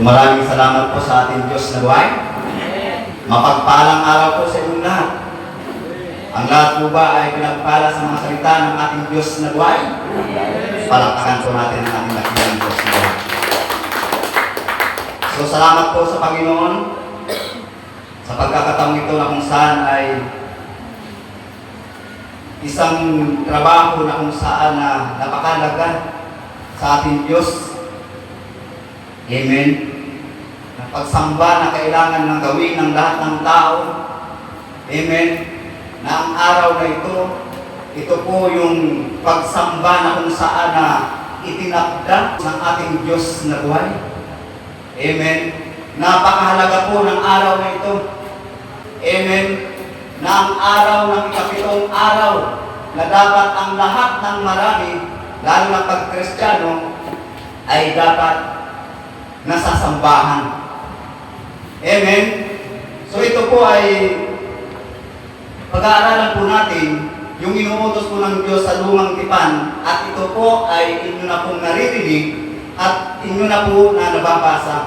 Maraming salamat po sa ating Diyos na buhay. Mapagpalang araw po sa inyong lahat. Ang lahat po ba ay pinagpala sa mga salita ng ating Diyos na buhay? Palakpakan po natin ang ating dakilang Diyos na buhay. So salamat po sa Panginoon sa pagkakataong ito na kung saan ay isang trabaho na kung saan na napakalaga sa ating Diyos. Amen. Na pagsamba na kailangan ng gawin ng lahat ng tao. Amen. Na ang araw na ito po yung pagsamba na kung saan na itinakda ng ating Diyos na buhay. Amen. Napakahalaga po ng araw na ito. Amen. Na ang araw ng ikapitong araw na dapat ang lahat ng marami, lalo na pag-Kristiyano, ay dapat nasasambahan. Amen. So ito po ay pag-aaralan po natin yung inuutos po ng Diyos sa lumang tipan, at ito po ay inyo na pong naririnig at inyo na po na nababasa.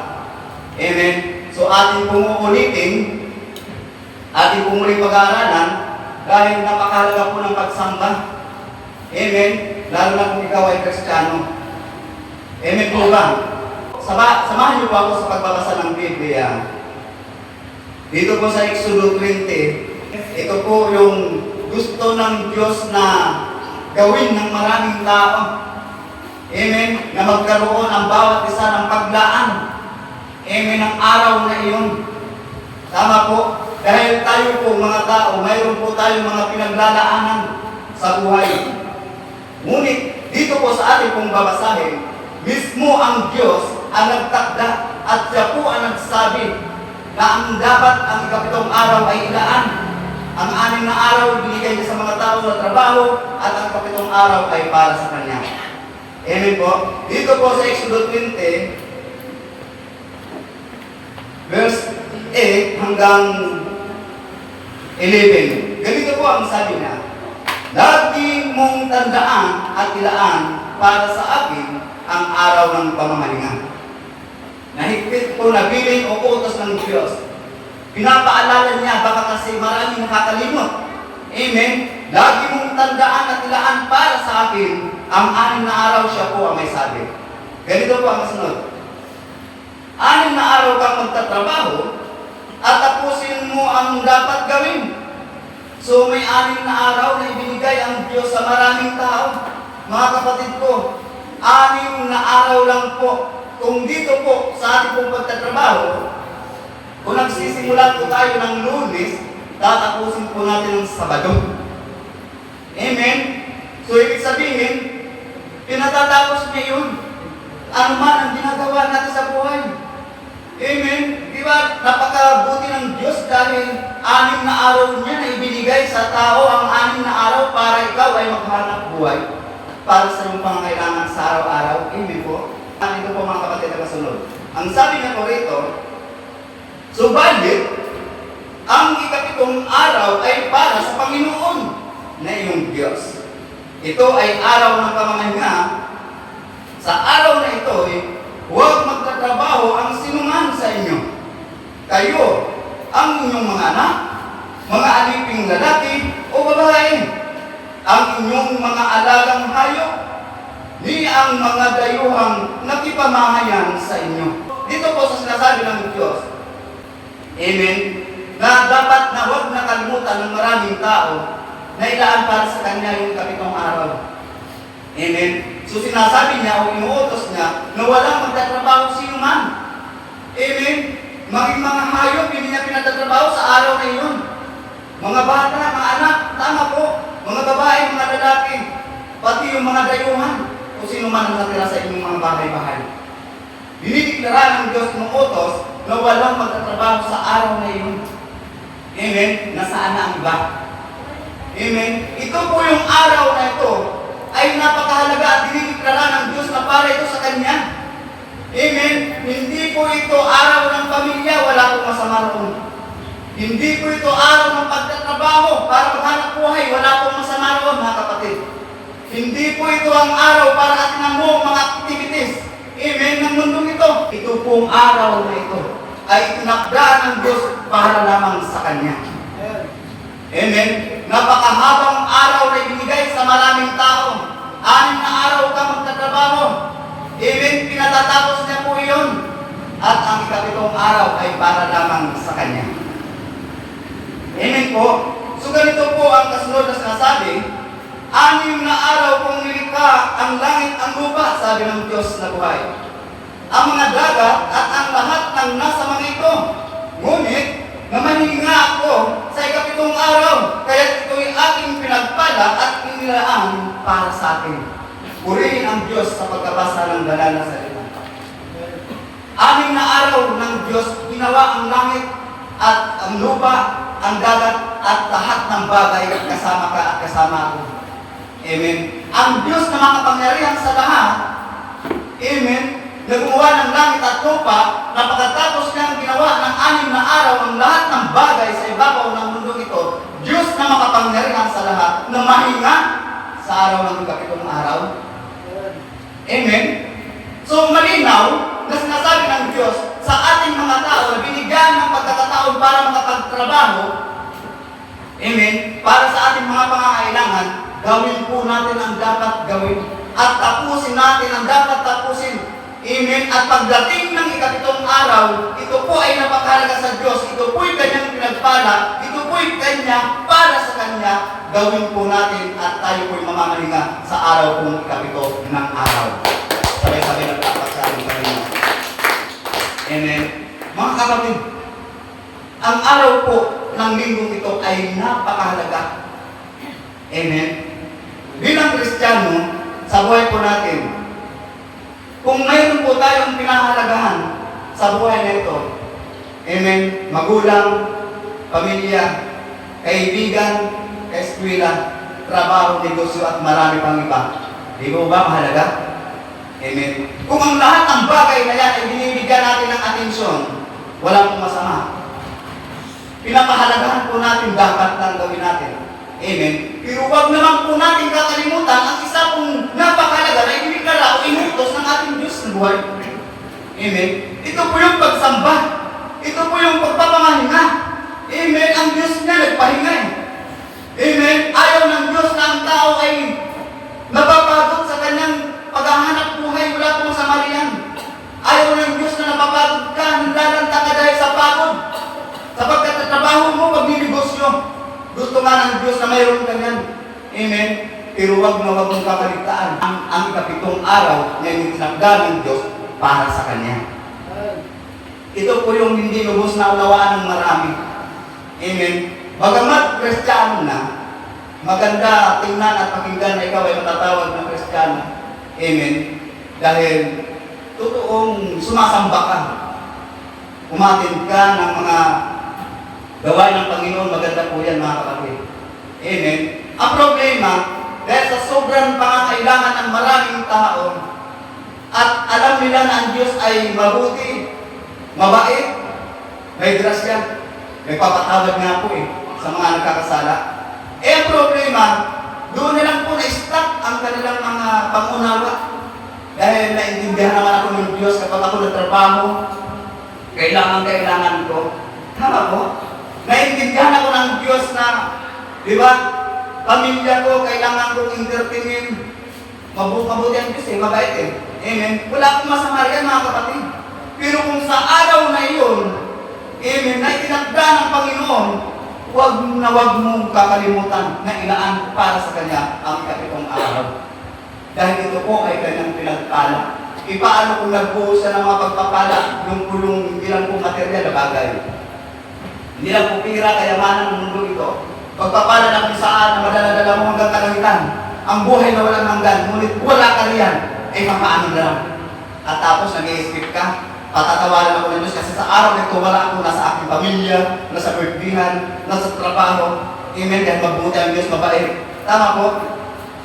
Amen. So ating pong uulitin, ating pong muling pag-aaralan dahil napakahalaga po ng pagsamba. Amen. Lalo na kung ikaw ay Kristiyano. Amen po ba? Samahan niyo po ako sa pagbabasa ng Biblia. Dito po sa Exodus 20, ito po yung gusto ng Diyos na gawin ng maraming tao. Amen. Na magkaroon ang bawat isa ng paglaan. Amen. Ang araw na iyon. Tama po. Dahil tayo po mga tao, mayroon po tayong mga pinaglalaanan sa buhay. Ngunit dito po sa ating pong babasahin, mismo ang Diyos ang nagtakda at siya po ang nagsabi na ang dapat ang ikapitong araw ay ilaan. Ang 6 na araw binigay niya sa mga tao na trabaho at ang ikapitong araw ay para sa Kanya. Amen po. Dito po sa Exodus 20, verse 8 hanggang 11. Ganito po ang sabi niya, lagi mong tandaan at ilaan para sa akin ang araw ng pamamahinga. Nahigpit po na bilin o utos ng Diyos. Pinapaalala niya, baka kasi maraming nakakalimot. Amen. Lagi mong tandaan at ilaan para sa akin ang 6 na araw, siya po ang may sabi. Ganito po ang kasunod. 6 na araw kang magtatrabaho at tapusin mo ang dapat gawin. So may 6 na araw na ibinigay ang Diyos sa maraming tao. Mga kapatid ko, 6 na araw lang po. Kung dito po sa ating pong pagtatrabaho, kung nagsisimula po tayo ng Lunes, tatapusin po natin ng Sabado. Amen? So ibig sabihin, pinatatapos niya yun. Ano man ang ginagawa natin sa buhay. Amen? Di ba? Napakabuti ng Diyos dahil 6 na araw niya na ibinigay sa tao ang 6 na araw para ikaw ay maghanap buhay para sa iyong pangangailangan sa araw-araw. Amen po? Ito po mga kapatid na kasunod. Ang sabi niya po rito, subalit, ang ikapitong araw ay para sa Panginoon na iyong Diyos. Ito ay araw ng pamamahinga. Sa araw na ito, huwag magtatrabaho ang sinuman sa inyo. Kayo, ang inyong mga anak, mga aliping lalaki o babae, ang inyong mga alagang hayop, ni ang mga dayuhang nakipamahayan sa inyo. Dito po sa sinasabi ng Diyos, amen, na dapat na huwag nakalimutan ng maraming tao na ilaan para sa Kanya yung ikapitong araw. Amen. So sinasabi niya o inuutos niya na walang magtatrabaho sino man. Amen. Maging mga hayop, hindi niya pinatatrabaho sa araw na iyon. Mga bata, mga anak, tama po, mga babae, mga lalaki, pati yung mga dayuhan, o sino man ang natira sa inyong mga bahay-bahay. Dinideklara ng Diyos ng utos na walang magtatrabaho sa araw na iyon. Amen? Nasaan na ang iba? Amen? Ito po yung araw na ito ay napakahalaga at dinideklara ng Diyos na para ito sa Kanya. Amen? Hindi po ito araw ng pamilya, wala pong masama roon. Hindi po ito araw ng pagtatrabaho para maghanap buhay, wala pong masama roon, mga kapatid. Hindi po ito ang araw para atin mo mga activities. Amen, ng mundong ito. Ito pong araw na ito ay tinakdaan ng Diyos para lamang sa Kanya. Amen. Napakahabang araw na ibinigay sa maraming tao. 6 na araw ka magtatrabaho. Amen. Pinatatapos niya po iyon. At ang ikapitong araw ay para lamang sa Kanya. Amen po. So ganito po ang kasunod na sinasabi. 6 na araw kung nilikha ang langit ang lupa, sabi ng Diyos na buhay. Ang mga dagat at ang lahat ng nasa mga ito. Ngunit, namahinga ako sa ikapitong araw, kaya ito'y aking pinagpala at inilaan para sa akin. Purihin ang Diyos sa pagkabasa ng banal na salita. 6 na araw ng Diyos, ginawa ang langit at ang lupa, ang dagat at lahat ng bagay kasama ka at kasama ako. Amen. Ang Diyos na makapangyarihan sa lahat, amen, na gumawa ng langit at lupa, na pagkatapos niyang ginawa ng 6 na araw ang lahat ng bagay sa ibabaw ng mundo ito, Diyos na makapangyarihan sa lahat, na mahinga sa araw ng ikapitong araw. Amen. So malinaw na sinasabi ng Diyos sa ating mga tao na binigyan ng pagkakataon para makapagtrabaho, amen, para sa ating mga pangangailangan, gawin po natin ang dapat gawin at tapusin natin ang dapat tapusin. Amen. At pagdating ng ikapitong araw, ito po ay napakahalaga sa Diyos. Ito po'y Kanyang pinagpala. Ito po'y Kanya para sa Kanya. Gawin po natin at tayo po'y mamamahinga sa araw kung ikapito ng araw. Sabay-sabay na tapat sa ating Panginoon. Amen. Mga kapatid, ang araw po ng linggong ito ay napakahalaga. Amen. Bilang Kristiyano, sa buhay po natin, kung mayroon po tayong pinahalagahan sa buhay na ito, amen, magulang, pamilya, kaibigan, eskwela, trabaho, negosyo at marami pang iba, di ba mahalaga? Amen. Kung ang lahat ng bagay na yan ay binibigyan natin ng atensyon, walang pong masama. Pinapahalagahan po natin dapat lang gawin natin. Amen. Pero huwag naman po natin kakalimutan ang isa pong napakahalaga na inikala o inutos ng ating Diyos na buhay. Amen. Ito po yung pagsamba. Ito po yung pagpapangahinga. Amen. Ang Diyos niya nagpahinga eh. Amen. Ayaw ng Diyos na ang tao ay napapagod sa kanyang paghahanap buhay mula pong sa marian. Ayaw ng Diyos na napapagod ka, nalalanta ka dahil sa pagod. Sapagkat sa trabaho mo, pagnilibosyo. Gusto nga ng Diyos na mayroon ganyan. Amen. Pero huwag mong kakaligtaan. Ang ikapitong araw na yung tinagda ng Diyos para sa Kanya. Ito po yung hindi lubos na unawaan ng marami. Amen. Bagamat Kristiyano na, maganda tingnan at pakinggan na ikaw ay matatawag ng Kristiyano. Amen. Dahil totoong sumasamba ka. Umatin ka ng mga gawain ng Panginoon, maganda po yan mga kapatid. Amen. Ang problema, dahil sa sobrang pangangailangan ng maraming tao, at alam nila na ang Diyos ay mabuti, mabait, may grasya, may papatawad nga po sa mga nagkakasala. Ang problema, doon na lang po na-stuck ang kanilang mga pangunawa. Dahil naintindihan naman ako ng Diyos kapag ako nagtrabaho, kailangan ko. Tama po? Naintindihan ako ng Diyos na, di ba, pamilya ko, kailangan kong entertainin. Mabuti ang Diyos mabait Amen. Wala akong masama riyan mga kapatid. Pero kung sa araw na iyon, amen, na itinagda ng Panginoon, huwag mong kakalimutan na ilaan para sa Kanya ang ikapitong araw. Dahil ito po ay Kanyang pinagpala. Ipaano kung nagbuo siya ng mga pagpapala, yung pulong hindi lang po material na bagay. Hindi lang po pira, kayamanan ng mundo ito. Pagpapala na kung saan na madaladala mo hanggang kalangitan. Ang buhay na walang hanggan, ngunit wala ka riyan, ay mapaano na lang. At tapos nag-i-skip ka, patatawalan ako ng Diyos kasi sa araw na ito wala ako nasa aking pamilya, nasa birthdayan, nasa trabaho. Amen, dahil mabuti ang Diyos, mabait. Tama po?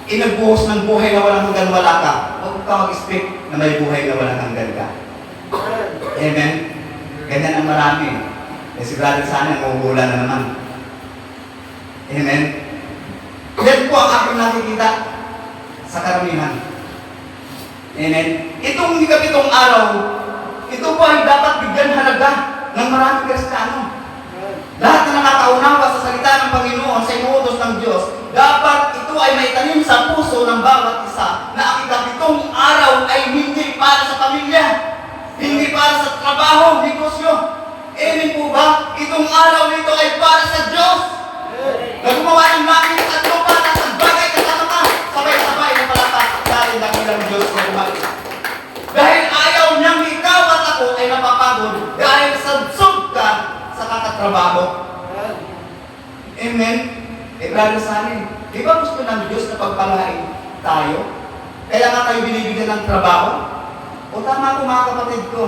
Inagbuhos ng buhay na walang hanggan, wala ka. Huwag ka mag-expect na may buhay na walang hanggan ka. Amen? Ganyan ang marami. Si brother sana, mahuhula na naman. Amen? Yan po ang aking nakikita sa karamihan. Amen. Itong ikapitong araw, ito po ay dapat bigyan halaga ng maraming Kristiyano. Lahat na nakakaunawa sa salita ng Panginoon sa inuutos ng Diyos, dapat ito ay maitanim sa puso ng bawat isa na ang ikapitong araw ay hindi para sa pamilya, hindi para sa trabaho, negosyo. Amen po ba? Itong araw nito ay para sa Diyos. Naggumawa ng langit at lupa at ang bagay kasama ka. Sabay-sabay na palakpakan ng ilang Diyos na buhay. Dahil ayaw niyang ikaw at ako ay napapagod dahil sadsog ka sa kakatrabaho. Amen? Brother Sunny, di ba gusto ng Diyos na pagpalain tayo? Kaya nga tayo binibigyan ng trabaho? O tama po mga kapatid ko.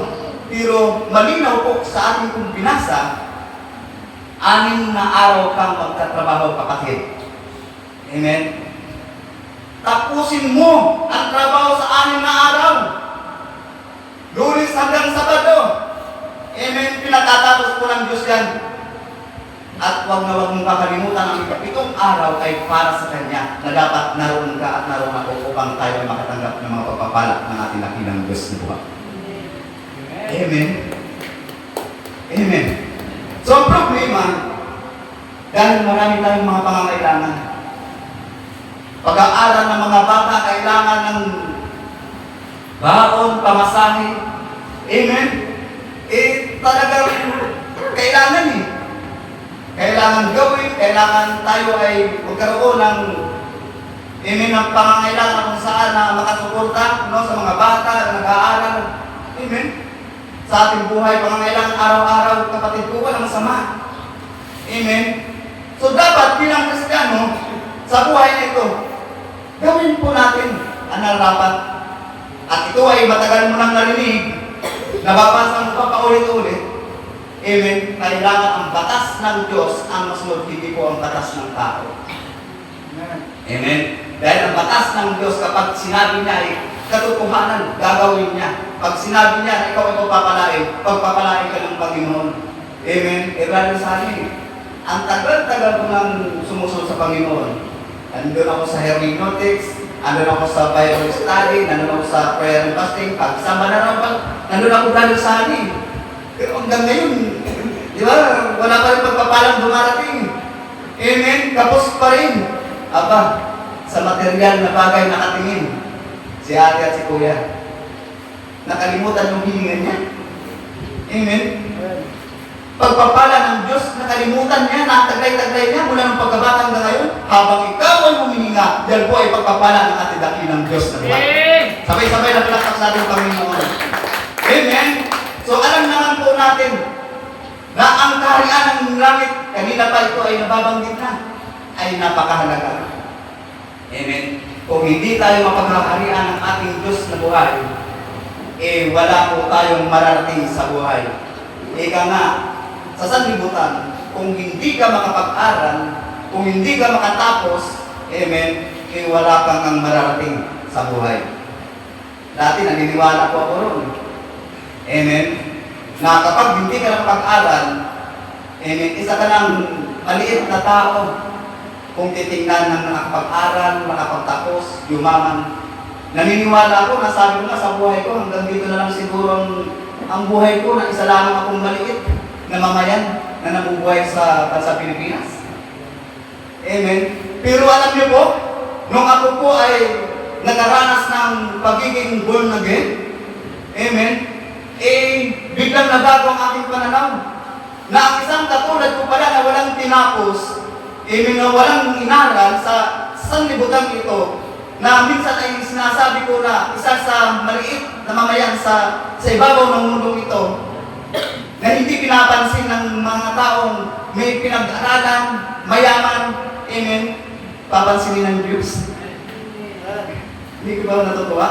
Pero malinaw po sa ating kong binasa, 6 na araw kang magtatrabaho, kapatid. Amen? Tapusin mo ang trabaho sa 6 na araw. Lunes hanggang Sabado. Amen? Pinatatapos po ng Diyos yan. At huwag na huwag mong kakalimutan ang ikapitong araw ay para sa Kanya na dapat naroon ka at naroon ako upang tayo ay makatanggap ng mga pagpapala ng ating dakilang Diyos na buhay. Amen. Amen. So ang problema, dahil marami tayong mga pangangailangan. Pag-aaral ng mga bata, kailangan ng baon, pamasahe. Amen. Talagang kailangan Kailangan gawin, kailangan tayo ay magkaroon ng ng pangangailangan kung saan na makasuporta sa mga bata na nag-aaral. Amen. Sa ating buhay, pangangailangan araw-araw, kapatid ko, walang masama. Amen. So dapat bilang Kristiyano, sa buhay na ito, gawin po natin ang narapat. At ito ay matagal mo nang narinig, nababasa mo pa paulit-ulit. Amen. Kailangan ang batas ng Diyos ang masunod, hindi po ang batas ng tao. Amen. Dahil ang batas ng Diyos, kapag sinabi niya ay katotohanan, gagawin niya. Pag sinabi niya na ikaw ay pagpapalain ka ng Panginoon. Amen. Brother Sunny, ang tagal-tagal ko nang sumusunod sa Panginoon. Nandun ako sa hermeneutics, nandun ako sa Bible study, nandun ako sa prayer and fasting, pagsama na raw, nandun ako, Brother Sunny. Pero hanggang ngayon, di ba, wala pa rin pagpapalang dumarating. Amen? Kapos pa rin. Aba, sa material na bagay nakatingin. Si ate at si kuya. Nakalimutan yung hilingan niya. Amen? Pagpapala ng Diyos, nakalimutan niya, nataglay-taglay niya mula ng pagkabata hanggang ngayon. Habang ikaw ay humihinga, dahil po ay pagpapala ng ating dakilang Diyos na buhay. Sabay-sabay na palakpak sa ating Panginoon. Amen? So alam naman po natin na ang kaharian ng langit, kanina pa ito ay nababanggit na, ay napakahalaga. Amen. Kung hindi tayo mapaghaharian ng ating Diyos na buhay, wala po tayong mararating sa buhay. Ika nga, sa sanlibutan, kung hindi ka makapag-aral, kung hindi ka makatapos, amen, wala kang ang mararating sa buhay. Dati naniniwala po ako ron. Amen. Na kapag hindi ka nakapag-aral, amen, isa ka ng maliit na tao. Kung titingnan ng nakapag-aral, nakapagtapos, yumaman. Naniniwala ako, nasabi ko nga sa buhay ko, hanggang dito na lang siguro ang buhay ko na isa lamang akong maliit na mamayan na nabubuhay sa bansa Pilipinas. Amen. Pero alam niyo po, nung ako po ay nagaranas ng pagiging born again, amen, biglang nabago ang aking pananaw. Na ang isang katulad ko pala na walang tinapos, na walang inaral sa sanlibutan ito, na minsan ay sinasabi ko na isa sa maliit na mamayan sa ibabaw ng mundong ito, na hindi pinapansin ng mga taong may pinag-aralan, mayaman, amen, papansinin ng Diyos. Hindi ko ba natutuwa?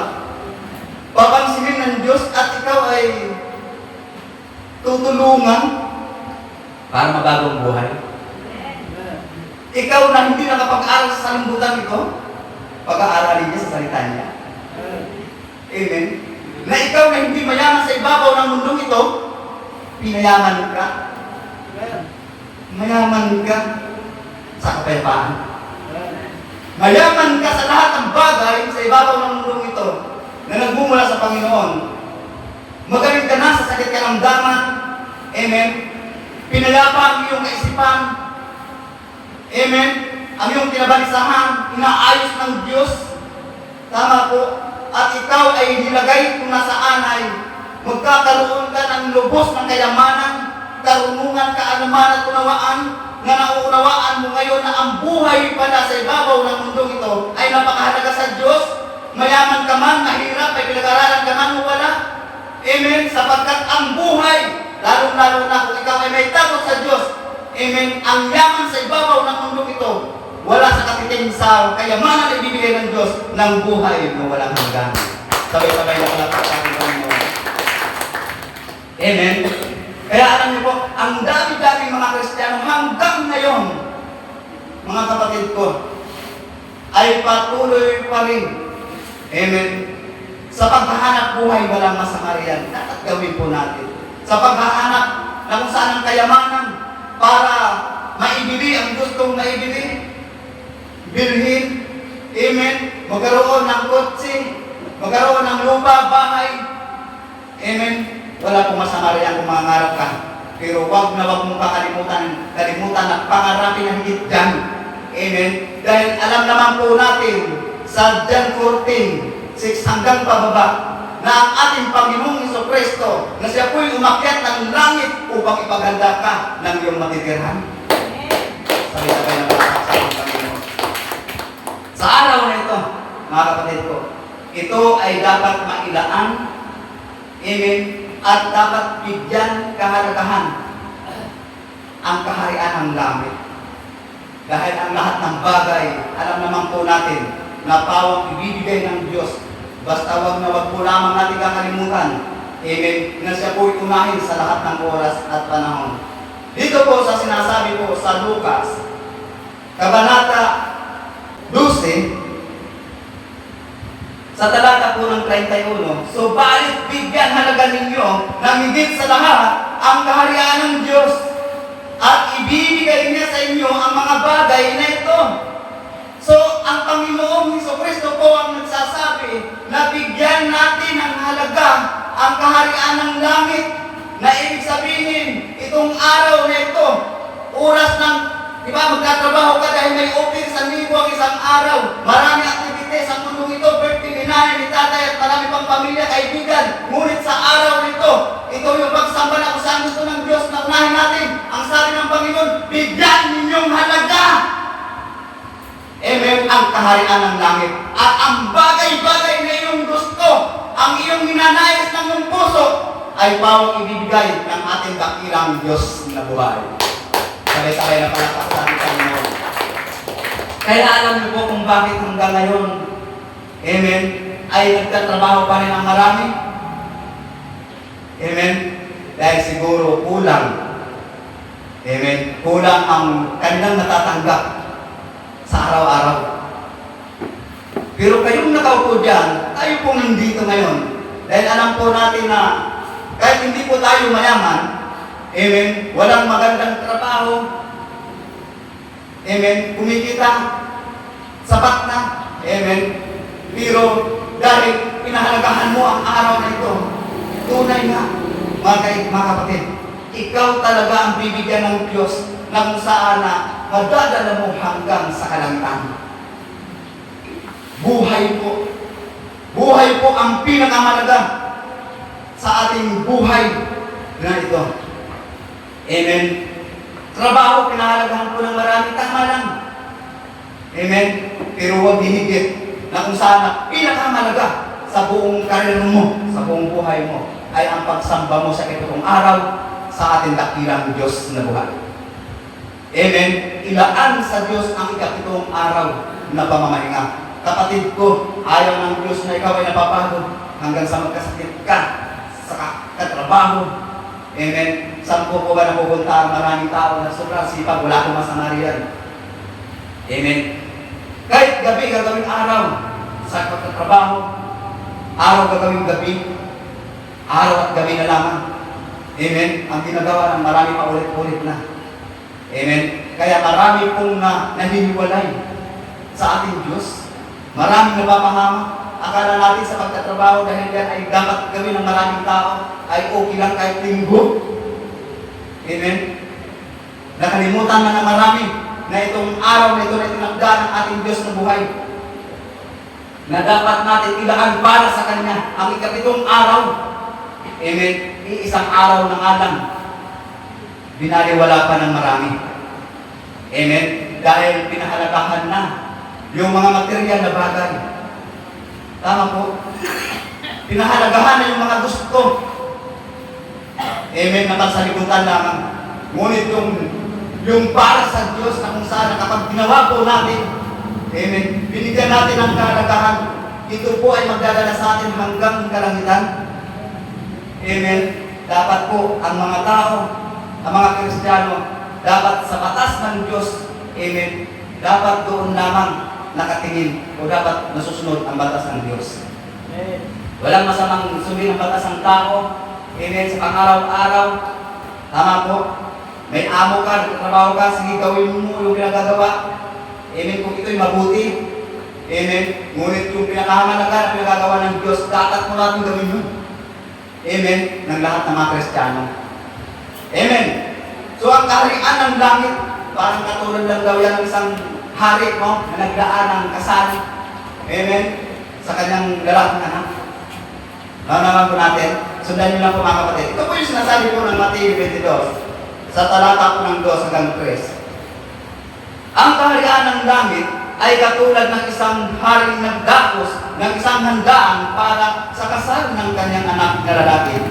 Papansinin ng Diyos at ikaw ay tutulungan para mabago ang buhay. Ikaw na hindi nakapag-aral sa sanlibutan ito, pag-aaralin niya sa salita niya. Amen. Na ikaw na hindi mayaman sa ibabaw ng mundong ito, pinayaman ka. Mayaman ka sa kapayapaan. Mayaman ka sa lahat ng bagay sa ibabaw ng mundong ito. na nagmumula sa Panginoon. Magaling ka na sa sakit karamdaman. Amen. Pinayapa ang iyong kaisipan. Amen. Ang iyong kinabalisahan, inaayos ng Diyos. Tama po. At ikaw ay nilagay kung nasaan ay magkakaroon ka ng lubos ng kayamanan, karunungan, kaalaman at unawaan, na nauunawaan mo ngayon na ang buhay pala sa ibabaw ng mundong ito ay napakahalaga sa Diyos. Mayaman ka man, mahirap, may pinag-aralan ka man o wala. Amen. Sapagkat ang buhay, lalong-lalo na kung ikaw ay may takot sa Diyos, amen, ang yaman sa ibabaw ng mundong ito, wala sa katiting sa kayamanan na ibibigay ng Diyos ng buhay na walang hanggan. Sabay-sabay na pala sa ating Panginoon. Amen. Kaya alam niyo po, ang dami-daming mga Kristiyano hanggang ngayon, mga kapatid ko, ay patuloy pa rin. Amen. Sa paghahanap buhay walang masama riyan, dapat gawin po natin. Sa paghahanap na kung saan ang kayamanan para maibili ang gustong maibili, bilhin, amen, magkaroon ng kotse, magkaroon ng lupa, bahay, amen, wala pong masama riyan kung mangarap ka. Pero wag mong kalimutan na pangarapin ang higit dyan. Amen. Dahil alam naman po natin sa John 14:6 hanggang pababa na ang ating Panginoong Jesucristo na siya po'y umakyat ng langit upang ipaganda ka ng iyong matitirhan. Sabay-sabay na mga sa ating Panginoon. Sa araw na ito, mga kapatid ko, ito ay dapat mailaan, amen, at dapat bigyan kahalagahan ang kaharian ng langit. Dahil ang lahat ng bagay, alam naman po natin na pawang ibibigay ng Diyos. Basta wag po lamang natin kakalimutan, amen, na siya po'y unahin sa lahat ng oras at panahon. Dito po sa sinasabi po sa Lucas, Kabanata 12, sa talata po ng 31, subalit bigyan halaga ninyo ng higit sa lahat ang kaharian ng Diyos at ibibigay niya sa inyo ang mga bagay na ito. So, ang Panginoong Jesucristo po ang nagsasabi na bigyan natin ng halaga ang kaharian ng langit, na ibig sabihin, itong araw na ito, oras ng, di ba, magtatrabaho ka dahil may open sa libo ang isang araw, marami aktivities ang mundong ito, birthday, ni tatay at marami pang pamilya, kaibigan. Ngunit sa araw nito, ito yung pagsamba na kung saan gusto ng Diyos na unahin natin. Ang sabi ng Panginoon, bigyan ninyong halaga, amen, ang kaharian ng langit. At ang bagay-bagay na iyong gusto, ang iyong minanais ng iyong puso, ay pawang ibibigay ng ating dakilang Diyos na buhay. Sabay-sabay na palapak sa ating Panginoon. Kaya alam niyo po kung bakit hanggang ngayon, amen, ay nagtatrabaho pa rin ang marami. Amen. Dahil siguro kulang. Amen. Kulang ang kanilang natatanggap sa araw-araw. Pero kayong nakaupo dyan, tayo pong nandito ngayon. Dahil alam po natin na kahit hindi po tayo mayaman, amen, walang magandang trabaho, amen, kumikita, sapat na, amen. Pero dahil pinahalagahan mo ang araw na ito, tunay nga, mga kapatid, ikaw talaga ang bibigyan ng Diyos na kung saan na madadala mo hanggang sa kalangitan. Buhay po. Buhay po ang pinakamahalaga sa ating buhay na ito. Amen. Trabaho, pinahalagahan po ng marami, tama lang. Amen. Pero huwag hihigit na kung saan na pinakamahalaga sa buong karir mo, sa buong buhay mo, ay ang pagsamba mo sa itong araw sa ating dakilang Diyos na buhay. Amen. Ilaan sa Diyos ang ikapitong araw na pamamahinga. Kapatid ko, ayaw ng Diyos na ikaw ay napapagod hanggang sa magkasakit ka sa katrabaho. Amen. Saan po ba napupunta ang maraming tao na sobrang sipag, wala akong masama riyan. Amen. Kahit gabi, gagawin araw sa pagtatrabaho, araw gagawin gabi, araw at gabi na lamang. Amen. Ang ginagawa ng marami pa ulit-ulit na. Amen. Kaya marami pong nahiniwalay sa ating Diyos. Maraming napapahama akala natin sa pagtatrabaho dahil yan ay dapat gawin ng maraming tao, ay okay lang kahit linggo. Amen? Nakalimutan na ng marami na itong araw na ito na tinagda ng ating Diyos na buhay, na dapat natin ilaan para sa Kanya ang ikapitong araw. Amen? Iisang araw na nga lang, binaliwala pa ng marami. Amen? Dahil pinahalagahan na yung mga material na bagay. Tama po? Pinahalagahan na yung mga gusto. Amen? Napasalibutan lamang. Ngunit yung para sa Diyos na kung saan kapag ginawa po natin, amen, binigyan natin ng kahalagahan, ito po ay magdadala sa atin hanggang kalangitan. Amen? Dapat po ang mga tao, ang mga Kristiyano, dapat sa batas ng Diyos, amen, dapat doon lamang nakatingin o dapat nasusunod ang batas ng Diyos. Amen. Walang masamang sundin ang batas ng tao, amen, sa pang-araw-araw. Tama po. May amo ka, nagtatrabaho ka, sige gawin mo yung pinagagawa. Amen, kung ito'y mabuti. Amen. Ngunit yung pinakahamalaga na pinagagawa ng Diyos, dapat mo natin gawin yun. Amen, ng lahat ng mga Kristiyano. Amen. So ang kaharian ng langit, parang katulad lang daw yan ng isang hari, no, na nagdaan ng kasal. Amen. Sa kanyang lalaking anak. Naman po natin, sundan niyo lang po mga kapatid. Ito po yung sinasabi po ng Mateo 22. Sa talata po ng 2 hanggang 3. Ang kaharian ng langit ay katulad ng isang haring nagdakos ng isang handaan para sa kasal ng kanyang anak na lalaki.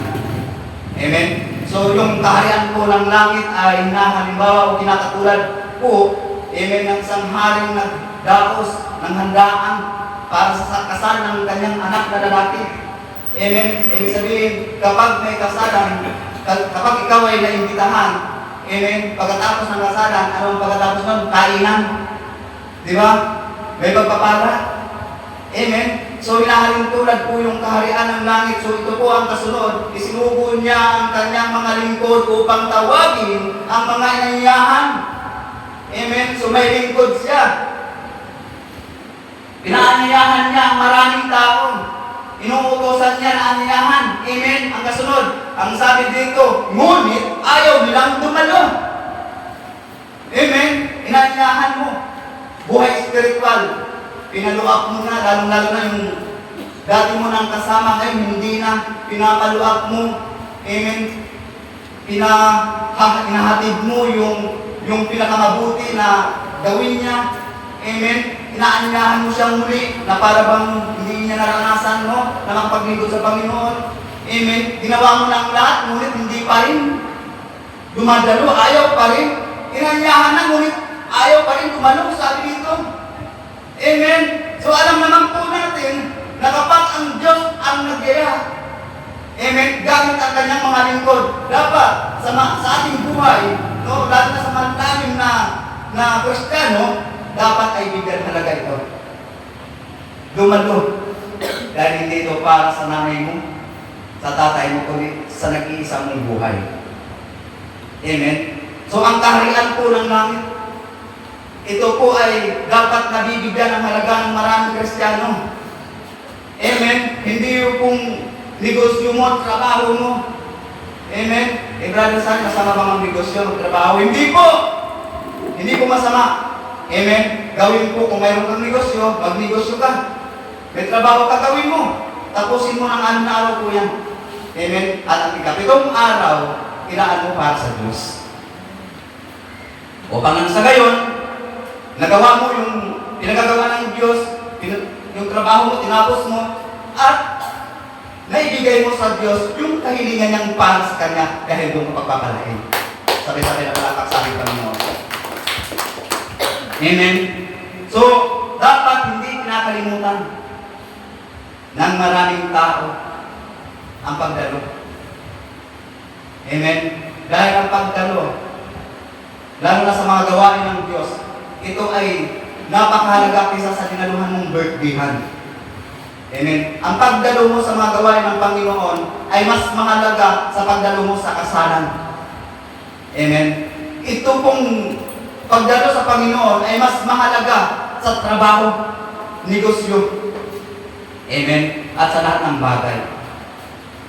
Amen? So yung kaharian po ng langit ay halimbawa o kinakatulad po, amen, ng isang haring nagdakos ng handaan para sa kasal ng kanyang anak na lalaki. Amen? Ibig sabihin, kapag may kasalan, kapag ikaw ay naimbitahan, amen, pagkatapos ng kasalan, anong pagkatapos nun? Kainan. Di ba? May pagpapala. Amen? So, hinahaling tulad po yung kaharian ng langit. So, ito po ang kasunod. Isinugo niya ang kanyang mga lingkod upang tawagin ang mga inayahan. Amen? So, may lingkod siya. Pinaanyayahan niya ang maraming tao. Inuutosan niya na anyayahan. Amen? Ang kasunod, ang sabi dito, ngunit ayaw nilang dumalo. Amen? Inanyayahan mo. Buhay spiritual. Pinaluak mo na, lalong-lalo na yung dati mo nang kasama ngayon, hindi na pinapaluak mo. Amen? Pinahatid mo yung pinakamabuti na gawin niya. Amen? Inaanyayahan mo siyang muli na para bang hindi niya naranasan mo na magpaglingkod sa Panginoon. Amen? Ginawa mo ng lahat, ngunit hindi pa rin dumadalo, ayaw pa rin. Inanyayahan na, ngunit ayaw pa rin dumalo, sabi dito. Amen? So alam naman po natin na kapag ang Diyos ang nagyaya, amen, gamit ang kanyang mga lingkod, dapat sa ating buhay, no, lalo na sa malalim na Kristiyano, dapat ay bigyan talaga ito. Dumalo. Dahil hindi ito para sa nanay mo, sa tatay mo, kundi sa nag-iisa mong buhay. Amen? So ang kaharian po ng langit, ito po ay dapat nabibigyan ng halaga ng maraming Kristiyano. Amen? Hindi yung kung negosyo mo at trabaho mo. Amen? Brother San, masama bang ang negosyo at trabaho? Hindi po! Hindi po masama. Amen? Gawin po kung mayroon kang negosyo, magnegosyo ka. May trabaho ka, gawin mo. Tapusin mo ng 6 na araw po yan. Amen? At ang ikapitong araw, ilaan mo para sa Diyos. Upang nang sa gayon, nagawa mo yung pinagagawa ng Diyos, yung trabaho mo, tinapos mo, at naibigay mo sa Diyos yung kahilingan niyang para sa Kanya dahil doon kapagpapalain. Sabi-sabi na palakak sa aking Panginoon. Amen? So, dapat hindi pinakalimutan ng maraming tao ang pagdalo. Amen? Dahil ang pagdalo, lalo na sa mga gawain ng Diyos, ito ay napakahalaga kaysa sa dinaluhan mong birthdayhan. Amen? Ang pagdalo mo sa mga gawain ng Panginoon ay mas mahalaga sa pagdalo mo sa kasalan. Amen? Ito pong pagdalo sa Panginoon ay mas mahalaga sa trabaho, negosyo. Amen? At sa lahat ng bagay.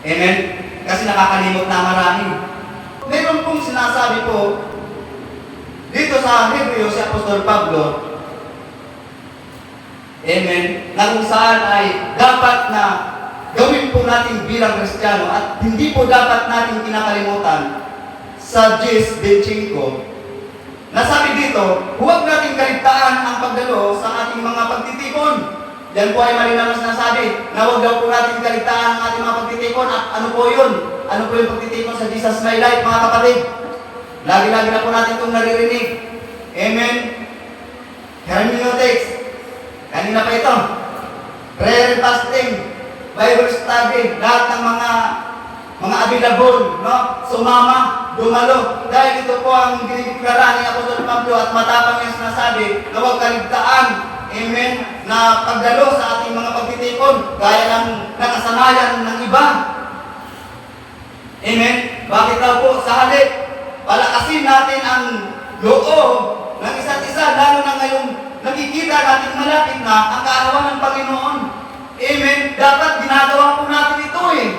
Amen? Kasi nakakalimot na marami. Meron pong sinasabi po dito sa Hebreo si Apostol Pablo, amen, na kung saan ay dapat na gawin po natin bilang Kristiyano at hindi po dapat natin kinakalimutan sa 10:25. Nasabi dito, huwag natin kaligtaan ang pagdalo sa ating mga pagtitipon. Yan po ay malinaw na sinasabi na huwag daw po natin kaligtaan ang ating mga pagtitipon. At ano po yun? Ano po yung pagtitipon sa Jesus My Life, mga kapatid? Lagi-lagi na po natin itong naririnig. Amen? Hermeneutics. Kanina pa ito. Prayer and fasting. Bible study. Lahat ng mga available, no? Sumama, dumalo. Dahil ito po ang dinideklara ni Apostol Pablo at matapang yung sinasabi na huwag kaligtaan, amen, na pagdalo sa ating mga pagtitipon gaya ng nakasanayan ng iba. Amen? Bakit daw po sa halip? Palakasin natin ang loob ng isa't isa, lalo na ngayong nakikita natin malapit na ang kaarawan ng Panginoon. Amen? Dapat ginagawa po natin ito eh.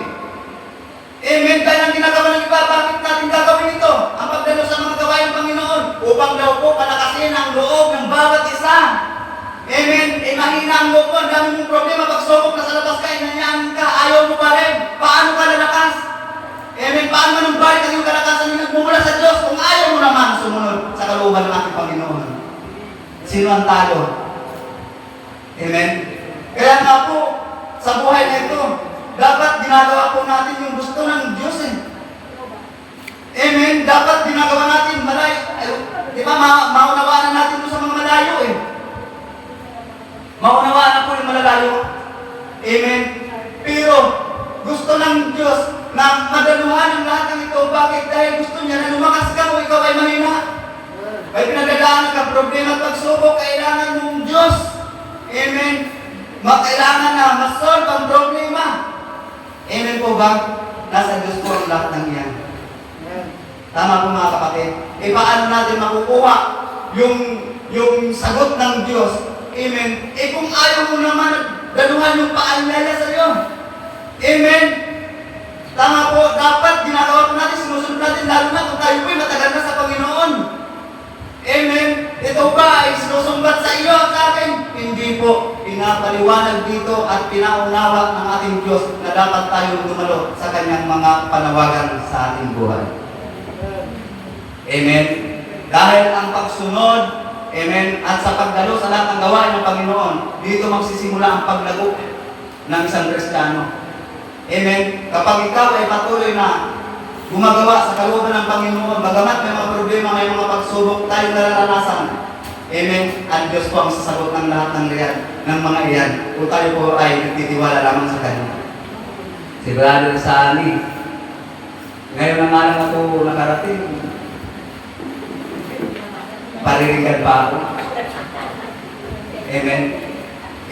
Amen? Dahil ang ginagawa ng iba, bakit natin gagawin ito? Ang pagdalo sa mga gawain ng Panginoon upang daw po palakasin ang loob ng bawat isa. Amen? Eh mahina ang loob mo, ang dami mong problema, pagsubok na sa labas ka, inanyanin ka, ayaw mo pa rin. Paano ka lalakas? Amen? Paano man ang balik ang iyong kalakasan na nagmumula sa Diyos kung ayaw mo naman sumunod sa kalooban ng ating Panginoon? Sino ang talo? Amen? Kaya nga po, sa buhay na ito, dapat ginagawa po natin yung gusto ng Diyos eh. Amen? Dapat ginagawa natin malayo. Di ba, maunawaan na natin ito sa mga malayo eh. Maunawaan na po yung malalayo. Amen? Pero, gusto ng Diyos na madaluhan ang lahat ng ito. Bakit? Dahil gusto niya na lumakas ka kung ikaw ay mahina. May pinagdadaanan ka, problema at pagsubok, kailangan mong Diyos. Amen? Kailangan na masolve ang problema. Amen po ba? Nasa Diyos po ang lahat ng iyan. Tama po mga kapatid. E paano natin makukuha yung sagot ng Diyos? Amen? E kung ayaw mo naman daluhan yung paanyaya sa iyo. Amen? Tama po, dapat ginagawa po natin, sinusunod natin, lalo na kung tayo po'y matagal na sa Panginoon. Amen? Ito ba ay sinusumbat sa iyo at sa akin? Hindi po. Pinapaliwanag dito at pinaunawa ng ating Diyos na dapat tayong dumalo sa Kanyang mga panawagan sa ating buhay. Amen? Dahil ang pagsunod, amen, at sa pagdalo sa lahat ng gawain ng Panginoon, dito magsisimula ang paglago ng isang Kristiyano. Amen? Kapag ikaw ay patuloy na gumagawa sa kalooban ng Panginoon, bagamat may mga problema, may mga pagsubok tayong nararanasan, amen, ang Diyos po ang sasagot ng lahat ng mga iyan kung tayo po ay nagtitiwala lamang sa Kanya. Si Brother Sani, ngayon na nga lang ako nakarating, paririgan pa ako. Amen.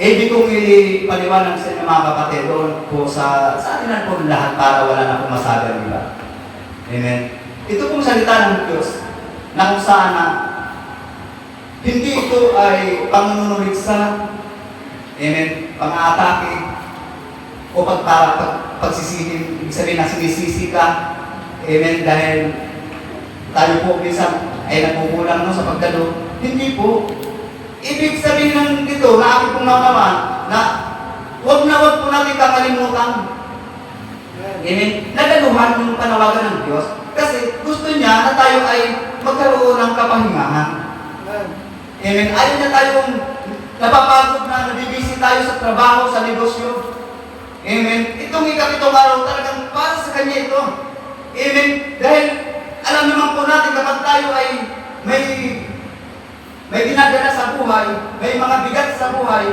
Ibig kong ipaliwanag sa inyo mga kapatid doon po sa atin po lahat para wala na pong masabi ang iba. Amen. Ito pong salita ng Diyos na kung saan na hindi ito ay pangunuriksa, amen, pang-atake o pagsisisi, ibig sabihin na sinisisi ka, amen, dahil tayo po minsan ay nagkukulang sa pagdalo. Hindi po. Ibig sabihin ng dito na aking pong naman na huwag po natin kakalimutan. Amen. Nadaluhan yung panawagan ng Diyos kasi gusto niya na tayo ay magkaroon ng kapahingahan. Amen. Ayaw niya tayong napapagod na nabibisi tayo sa trabaho, sa negosyo. Amen. Itong ikapitong araw talagang para sa Kanya ito. Amen. Dahil alam naman po natin kapag tayo ay may dinadala sa buhay, may mga bigat sa buhay,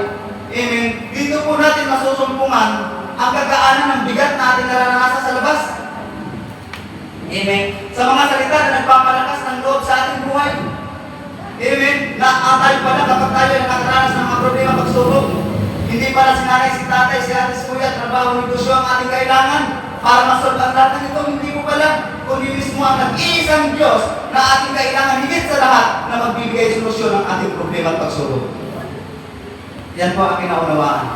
amen, dito po natin masusumpungan ang kagaanan ng bigat na ating naranasan sa labas. Amen. Sa mga salita na nagpapalakas ng loob sa ating buhay. Amen. Na tayo pala kapag tayo ay nakaranas ng mga problema pagsubok, hindi pala si nanay, si tatay, si ate, si kuya, trabaho, negosyo ang ating kailangan para masolve ang lahat ng ito. Hindi po pala, kundi mismo ang nag-iisang Diyos na ating kailangan higit sa lahat na magbibigay solusyon ng ating problema at pagsubok. Yan po ang kinaunawaan.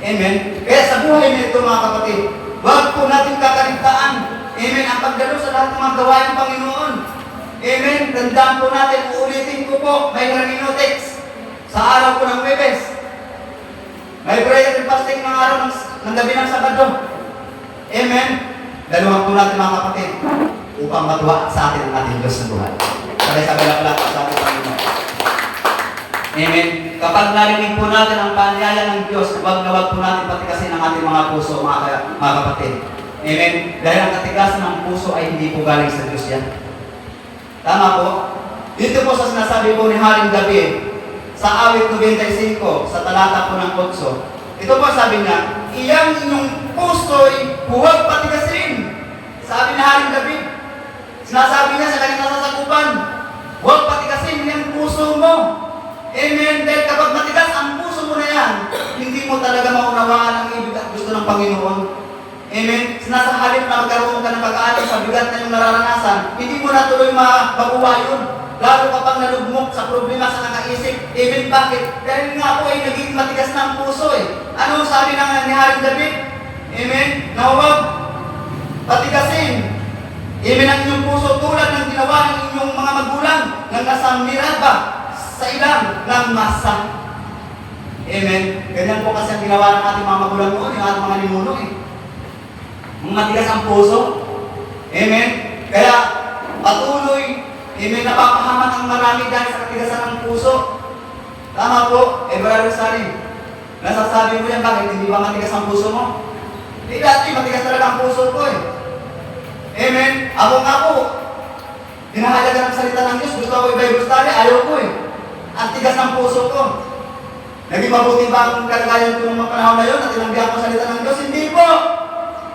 Amen? Kaya sa buhay nito mga kapatid, huwag po natin kakaligtaan. Amen? Ang pagdalo sa lahat ng mga gawain ng Panginoon. Amen? Tandaan po natin, uulitin ko po, may hermeneutics sa araw po ng Huwebes. May prayer and fasting ng araw ng gabi ng Sabado. Amen? Daluhan po natin mga kapatid upang matuwa sa atin ang ating Diyos na buhay. Sabay-sabay lang pala sa ating Panginoon. Amen? Kapag narinig po natin ang paanyaya ng Diyos, huwag na huwag po natin patikasin ang ating mga puso, mga kapatid. Amen? Dahil ang katigasan ng puso ay hindi po galing sa Diyos yan. Tama po? Dito po sa sinasabi po ni Haring David, sa awit 95, sa talata po ng 8, ito po sabi niya, iyang inyong puso'y huwag patigasin. Sabi ni Haring David, sinasabi niya sa kanyang nasasakupan, huwag patigasin yung puso mo. Amen. Dahil kapag matigas ang puso mo na yan, hindi mo talaga maunawaan ang ibig at gusto ng Panginoon. Amen. Nasa halip na magkaroon ka ng pag-aalim sa bigat na yung nararanasan, hindi mo na tuloy makuha yun. Lalo kapag nalugmok sa problema sa kakaisip. Amen. Bakit? Dahil nga po ay naging matigas na ang puso eh. Ano sabi ni Haring David? Amen. Na huwag patigasin. Amen. Ang inyong puso tulad ng ginawa ng inyong mga magulang nang nasa Miraba sa ilang ng masa. Amen. Ganyan po kasi ang ginawa ng ating mga magulang noon, yung ating mga ninuno eh. Matigas ang puso. Amen. Kaya patuloy, amen, napapahamak ang marami dahil sa katigasan ng puso. Tama po, Brother Salim. Nasasabi mo yan, bakit hindi ba matigas ang puso mo? Hindi dati, matigas talaga ang puso ko eh. Amen. Ako nga po, hinahalaga ng salita ng Diyos, gusto ako i-Bible study, ayaw ko eh. Ang tigas ng puso ko. Naging mabuti ba ang kalagayan ko ng mga panahon na yun at tinanggihan ko salita ng Diyos? Hindi po.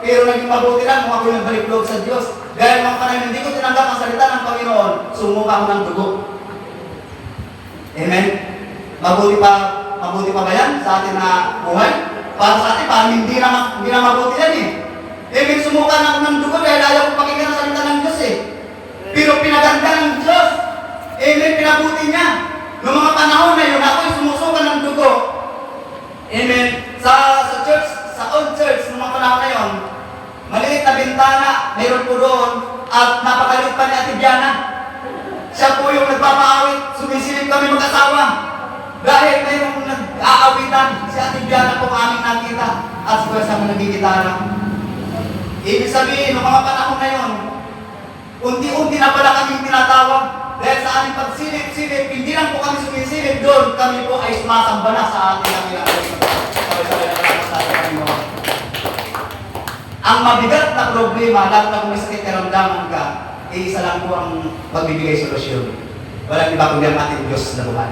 Pero naging mabuti lang kung ako'y nagbalik loob sa Diyos. Dahil mga panahon hindi ko tinanggap ang salita ng Panginoon, sumuka ako ng dugo. Amen? Mabuti pa ba yan sa atin na buhay? Para sa atin, parang hindi na mabuti yan eh. Amen, sumuka na ako ng dugo dahil ayaw ko pakinggan ang salita ng Diyos eh. Pero pinaganda ng Diyos. Amen, pinabuti niya. Noong mga panahon na yun, ako'y sumusuka ng dugo. Amen. Sa church, sa old church, noong mga panahon na yun, maliit na bintana, mayroon po doon, at napakaliit pa ni Ate Diana. Siya po yung nagpapaawit, sumisilip kami mag-asawa. Dahil mayroong nag-aawitan, si Ate Diana po aming nakita, at siya sa nagigitara. Ibig sabihin, noong mga panahon na yun, unti-unti na pala kaming tinatawag. Dahil sa aming pagsilip-silip, hindi lang po kami sumisilip doon, kami po ay sumasamba na sa ating kanilang. Ang mabigat na problema, lalo na kung may sakit karamdaman ka, isa lang po ang magbibigay solusyon. Walang iba kundi ang ating Diyos na buhay.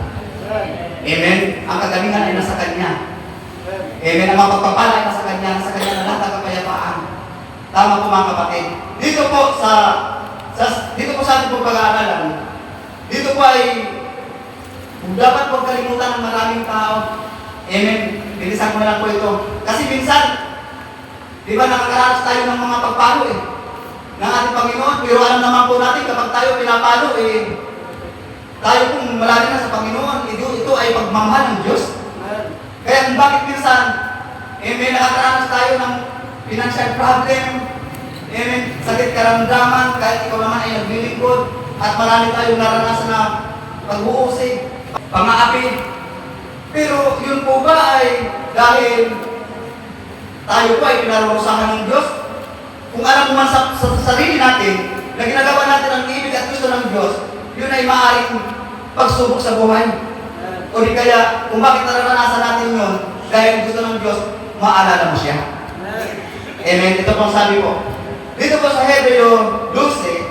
Amen? Ang kagalingan ay nasa Kanya. Amen? Ang mapagpapala ay nasa Kanya na lahat ang kapayapaan. Tama po mga kapatid. Dito po sa ating pong pag-aaralan, dito po ay dapat po kalimutan ng maraming tao. Amen? Bilisan ko na lang po ito. Kasi minsan, di ba nakakaranas tayo ng mga pagpalo eh, ng ating Panginoon, pero alam naman po natin kapag tayo pinapalo eh, tayo pong malalim na sa Panginoon, ito ay pagmamahal ng Diyos. Kaya bakit minsan, may nakakaranas tayo ng financial problem, sakit karamdaman, kahit ikaw naman ay naglilingkod, at marami tayong naranasan na pag-uusig, pang-aapi. Pero yun po ba ay dahil tayo po ay pinarurusahan ng Diyos? Kung alam mo man sa sarili natin na ginagawa natin ang ibig at gusto ng Diyos, yun ay maaaring pagsubok sa buhay. O di kaya, kung bakit naranasan natin yun, dahil gusto ng Diyos, maalala mo siya. Amen. Ito pong sabi ko. Dito po sa Hebreo 12,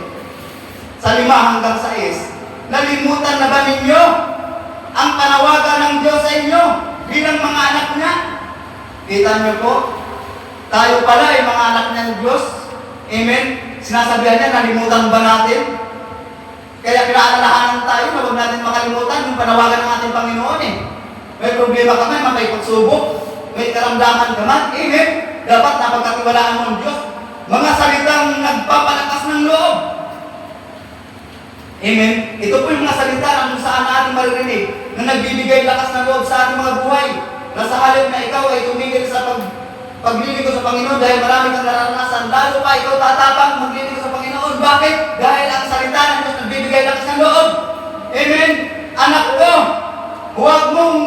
sa 5 hanggang 6, nalimutan na ba ninyo ang panawagan ng Diyos sa inyo bilang mga anak niya? Kita niyo po, tayo pala ay mga anak ng Diyos. Amen. Sinasabihan niya, nalimutan ba natin? Kaya pinaalalahanan tayo na huwag natin makalimutan yung panawagan ng ating Panginoon eh. May problema ka man, may pagsubok, may karamdaman ka man. Amen. Dapat napagkatiwalaan mo ang Diyos. Mga salitang nagpapalakas ng loob. Amen. Ito po yung mga salita na kung saan natin maririnig na nagbibigay lakas ng loob sa ating mga buhay. na sa halip na ikaw ay tumigil sa pagliligo sa Panginoon dahil marami kang nararanasan, lalo pa ikaw tatapang magliligo sa Panginoon. Bakit? Dahil ang salita ng Diyos nagbibigay lakas ng loob. Amen? Anak ko, huwag mong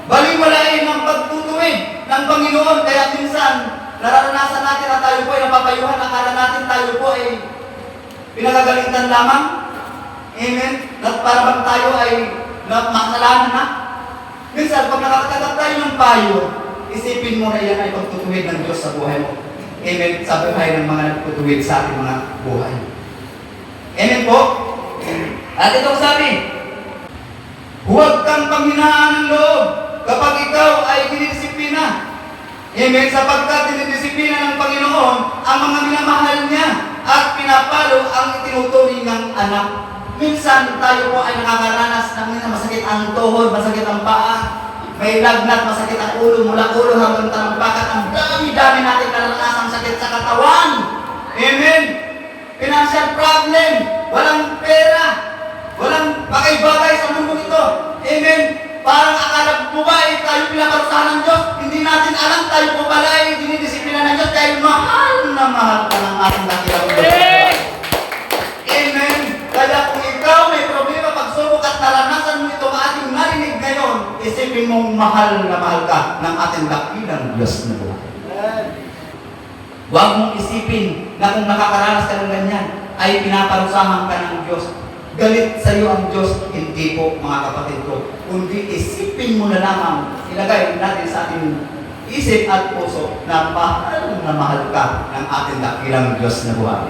baliwalain ang pagtutuwid ng Panginoon. Kaya minsan, nararanasan natin na tayo po ay napapayuhan. Akala natin tayo po ay pinagagalitan lamang. Amen? At para bang tayo ay makasalanan na. Minsan, pag nakakatanggap tayo ng payo, isipin mo na yan ay pagtutuwid ng Diyos sa buhay mo. Amen? Sa buhay ng mga nagtutuwid sa ating mga buhay. Amen po? At itong sabi, huwag kang panghinaan ng loob kapag ikaw ay dinidisiplina. Amen? Sapagkat dinidisiplina ng Panginoon ang mga minamahal niya at pinapalo ang itinuturing ng anak. Minsan tayo po ay nakakaranas ng masakit ang tuhod, masakit ang paa, may lagnat, masakit ang ulo, mula ulo hanggang talampakan. Ang dami-dami natin naranasang sakit sa katawan. Amen? Financial problem, walang pera, walang bagay-bagay sa mundo ito. Amen? Parang akala mo ba ay tayo pinaparusahan ng Diyos? Hindi natin alam, tayo po pala ay dinidisiplina ng Diyos dahil mahal na mahal ka ng ating dakilang Diyos. Amen? Kaya kung ikaw may problema, pagsubok at naranasan mo itong ating narinig ngayon, isipin mong mahal na mahal ka ng ating dakilang Diyos na buhay. Huwag mong isipin na kung nakakaranas ka ng ganyan, ay pinaparusahan ka ng Diyos. Galit sa iyo ang Diyos, hindi po mga kapatid ko. Kundi isipin mo na lamang, ilagay natin sa ating isip at puso na mahal ka ng ating dakilang Diyos na buhay.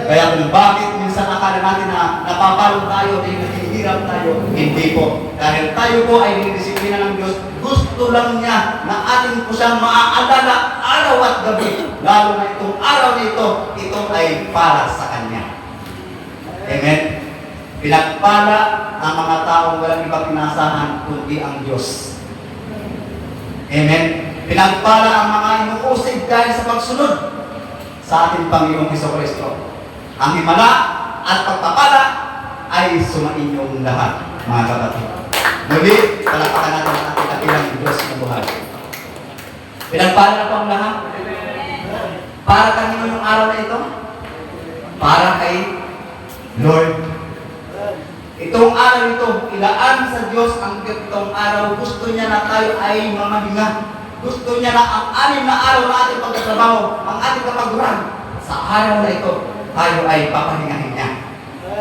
Kaya kung bakit minsan akala natin na napapalo tayo, dahil naghihirap tayo, hindi po. Dahil tayo po ay dinidisiplina ng Diyos, gusto lang niya na atin po siyang maaalala araw at gabi. Lalo na itong araw na ito ay para sa Kanya. Amen? Pinagpala ang mga taong walang ibang inasahan kundi ang Diyos. Amen? Pinagpala ang mga inuusig dahil sa pagsunod sa ating Panginoong Hesukristo. Ang himala at pagpapala ay sumainyong lahat, mga kapatid. Muli, palakpakan natin ang ating dakilang Diyos na buhay. Pinagpala na po ang lahat. Para kanino yung araw na ito? Para kay Lord. Itong araw ito, ilaan sa Diyos ang itong araw. Gusto niya na tayo ay mamahinga. Gusto niya na ang 6 na araw na ating pagtatrabaho, ang ating kapaguran. Sa araw na ito, tayo ay papahingahin niya.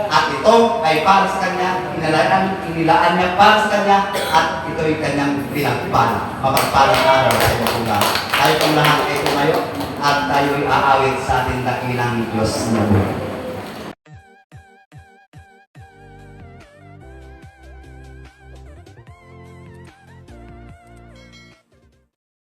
At ito ay para sa Kanya, inilaan niya para sa Kanya, at ito ay Kanyang pinagpala. Mapagpalang araw sa mga. Tayo pang lahat ay tumayo, at tayo ay aawit sa ating dakilang Diyos na buhay.